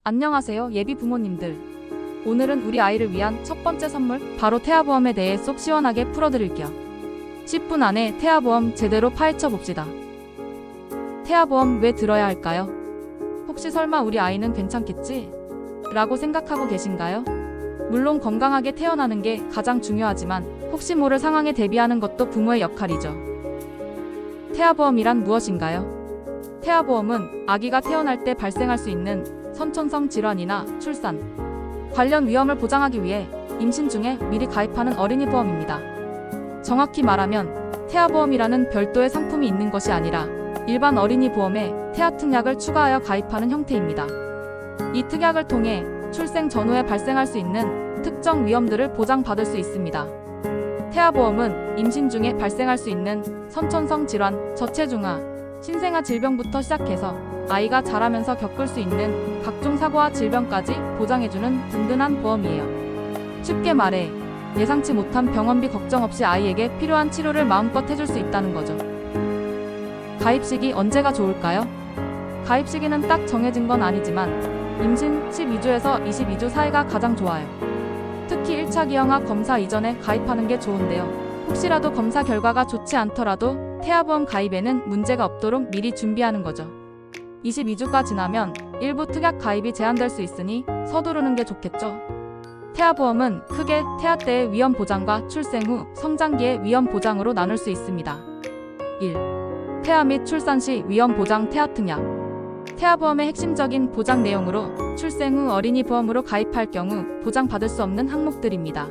안녕하세요, 예비 부모님들. 오늘은 우리 아이를 위한 첫 번째 선물, 바로 태아보험에 대해 쏙 시원하게 풀어드릴게요. 10분 안에 태아보험 제대로 파헤쳐 봅시다. 태아보험 왜 들어야 할까요? 혹시 설마 우리 아이는 괜찮겠지? 라고 생각하고 계신가요? 물론 건강하게 태어나는 게 가장 중요하지만 혹시 모를 상황에 대비하는 것도 부모의 역할이죠. 태아보험이란 무엇인가요? 태아보험은 아기가 태어날 때 발생할 수 있는 선천성 질환이나 출산 관련 위험을 보장하기 위해 임신 중에 미리 가입하는 어린이 보험입니다. 정확히 말하면 태아보험이라는 별도의 상품이 있는 것이 아니라 일반 어린이 보험에 태아특약을 추가하여 가입하는 형태입니다. 이 특약을 통해 출생 전후에 발생할 수 있는 특정 위험들을 보장받을 수 있습니다. 태아보험은 임신 중에 발생할 수 있는 선천성 질환, 저체중아, 신생아 질병부터 시작해서 아이가 자라면서 겪을 수 있는 각종 사고와 질병까지 보장해주는 든든한 보험이에요. 쉽게 말해 예상치 못한 병원비 걱정 없이 아이에게 필요한 치료를 마음껏 해줄 수 있다는 거죠. 가입 시기 언제가 좋을까요? 가입 시기는 딱 정해진 건 아니지만 임신 12주에서 22주 사이가 가장 좋아요. 특히 1차 기형아 검사 이전에 가입하는 게 좋은데요. 혹시라도 검사 결과가 좋지 않더라도 태아보험 가입에는 문제가 없도록 미리 준비하는 거죠. 22주가 지나면 일부 특약 가입이 제한될 수 있으니 서두르는 게 좋겠죠. 태아보험은 크게 태아 때의 위험 보장과 출생 후 성장기의 위험 보장으로 나눌 수 있습니다. 1. 태아 및 출산 시 위험 보장 태아특약. 태아보험의 핵심적인 보장 내용으로 출생 후 어린이 보험으로 가입할 경우 보장받을 수 없는 항목들입니다.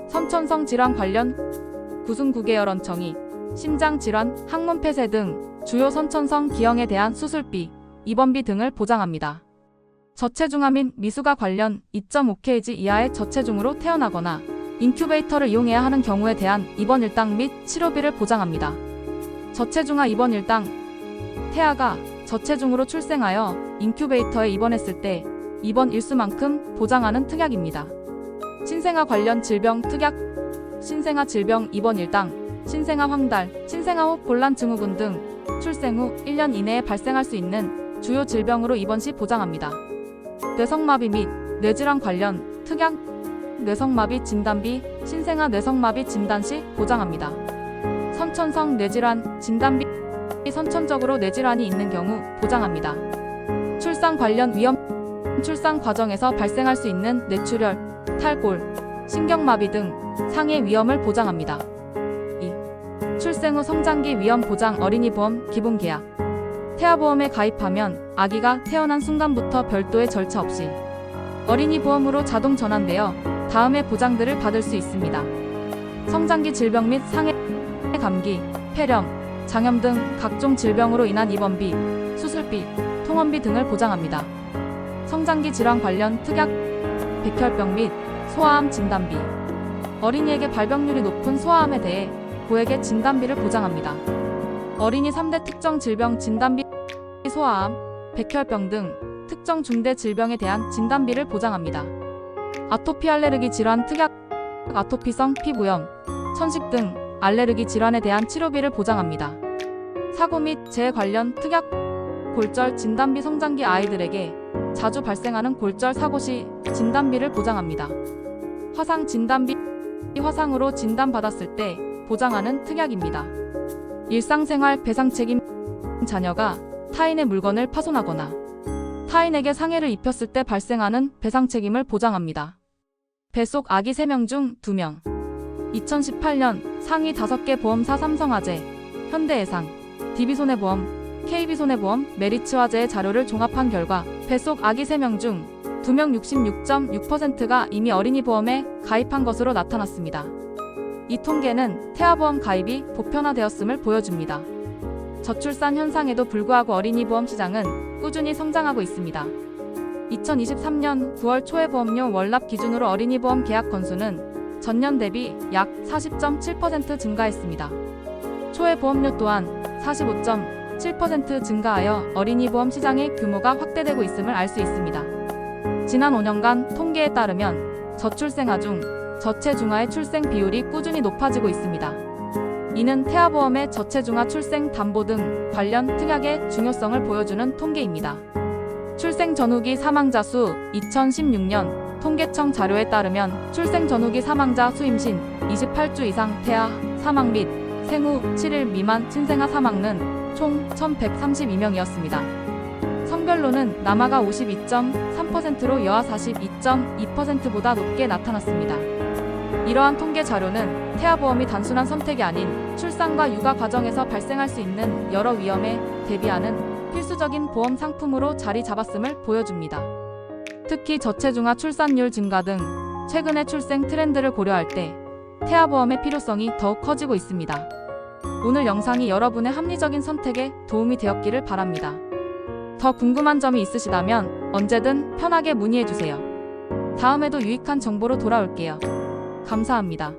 선천성 질환 관련 구순구개혈원청이 심장질환, 항문폐쇄 등 주요 선천성 기형에 대한 수술비, 입원비 등을 보장합니다. 저체중아 및 미숙아 관련 2.5kg 이하의 저체중으로 태어나거나 인큐베이터를 이용해야 하는 경우에 대한 입원 일당 및 치료비를 보장합니다. 저체중아 입원 일당. 태아가 저체중으로 출생하여 인큐베이터에 입원했을 때 입원 일수만큼 보장하는 특약입니다. 신생아 관련 질병 특약. 신생아 질병 입원 일당. 신생아 황달, 신생아 호흡 곤란 증후군 등 출생 후 1년 이내에 발생할 수 있는 주요 질병으로 입원 시 보장합니다. 뇌성마비 및 뇌질환 관련 특약. 뇌성마비 진단비, 신생아 뇌성마비 진단 시 보장합니다. 선천성 뇌질환 진단비. 선천적으로 뇌질환이 있는 경우 보장합니다. 출산 관련 위험. 출산 과정에서 발생할 수 있는 뇌출혈, 탈골, 신경마비 등 상해 위험을 보장합니다. 2. 출생 후 성장기 위험 보장 어린이 보험 기본 계약. 태아보험에 가입하면 아기가 태어난 순간부터 별도의 절차 없이 어린이 보험으로 자동 전환되어 다음의 보장들을 받을 수 있습니다. 성장기 질병 및 상해, 감기, 폐렴, 장염 등 각종 질병으로 인한 입원비, 수술비, 통원비 등을 보장합니다. 성장기 질환 관련 특약. 백혈병 및 소아암 진단비. 어린이에게 발병률이 높은 소아암에 대해 고액의 진단비를 보장합니다. 어린이 3대 특정 질병 진단비. 소아암, 백혈병 등 특정 중대 질병에 대한 진단비를 보장합니다. 아토피 알레르기 질환 특약. 아토피성 피부염, 천식 등 알레르기 질환에 대한 치료비를 보장합니다. 사고 및 재해 관련 특약. 골절 진단비. 성장기 아이들에게 자주 발생하는 골절 사고 시 진단비를 보장합니다. 화상 진단비. 화상으로 진단받았을 때 보장하는 특약입니다. 일상생활 배상 책임. 자녀가 타인의 물건을 파손하거나 타인에게 상해를 입혔을 때 발생하는 배상 책임을 보장합니다. 뱃속 아기 3명 중 2명. 2018년 상위 5개 보험사 삼성화재, 현대해상, DB손해보험, KB손해보험, 메리츠화재의 자료를 종합한 결과 뱃속 아기 3명 중 2명 66.6%가 이미 어린이 보험에 가입한 것으로 나타났습니다. 이 통계는 태아보험 가입이 보편화되었음을 보여줍니다. 저출산 현상에도 불구하고 어린이 보험 시장은 꾸준히 성장하고 있습니다. 2023년 9월 초에 보험료 월납 기준으로 어린이 보험 계약 건수는 전년 대비 약 40.7% 증가했습니다. 초회 보험료 또한 45.7% 증가하여 어린이 보험 시장의 규모가 확대되고 있음을 알 수 있습니다. 지난 5년간 통계에 따르면 저출생아 중 저체중아의 출생 비율이 꾸준히 높아지고 있습니다. 이는 태아보험의 저체중아 출생 담보 등 관련 특약의 중요성을 보여주는 통계입니다. 출생 전후기 사망자 수 2016년 통계청 자료에 따르면 출생 전후기 사망자 수 임신 28주 이상 태아 사망 및 생후 7일 미만 신생아 사망은 총 1,132명이었습니다. 성별로는 남아가 52.3%로 여아 42.2%보다 높게 나타났습니다. 이러한 통계 자료는 태아보험이 단순한 선택이 아닌 출산과 육아 과정에서 발생할 수 있는 여러 위험에 대비하는 필수적인 보험 상품으로 자리 잡았음을 보여줍니다. 특히 저체중아 출산율 증가 등 최근의 출생 트렌드를 고려할 때 태아보험의 필요성이 더욱 커지고 있습니다. 오늘 영상이 여러분의 합리적인 선택에 도움이 되었기를 바랍니다. 더 궁금한 점이 있으시다면 언제든 편하게 문의해주세요. 다음에도 유익한 정보로 돌아올게요. 감사합니다.